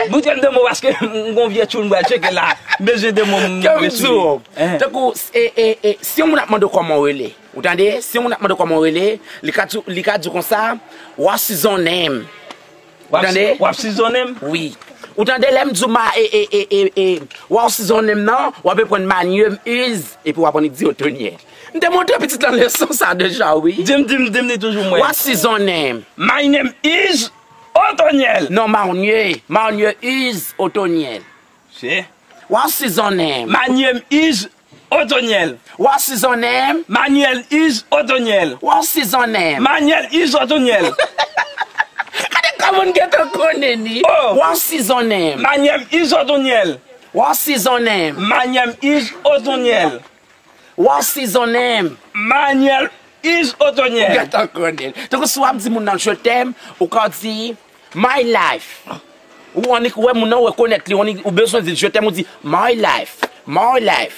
Vous êtes de moi parce que on vient tout le monde checker là. Besoin de mon. Si on a demandé comment on est, vous entendez? Si on a demandé comment on est, les cas du comme ça, what season name? Vous entendez? What season name? Oui. Vous entendez l'aime du ma what season name non? On peut prendre manium is et pour apprendre diotoniel. Je te montre petit dans leçon ça déjà oui. Dim toujours moi. What season name? My name is Otoniel. Non, Marnier is Otoniel. C'est. What season name? My name is Otoniel. What season name? Manuel is Otoniel. What season name? Manuel is Otoniel. Come on, get a conny. Oh. What season name? Manuel is Otoniel. What season name? Manuel is Otoniel. What season name? Manuel is Otoniel. Get a conny. Donc, soit dit mon je t'aime, ou quand dit my life. Ou on est que mon nom reconnaître, on a besoin de je t'aime, on dit my life. My life.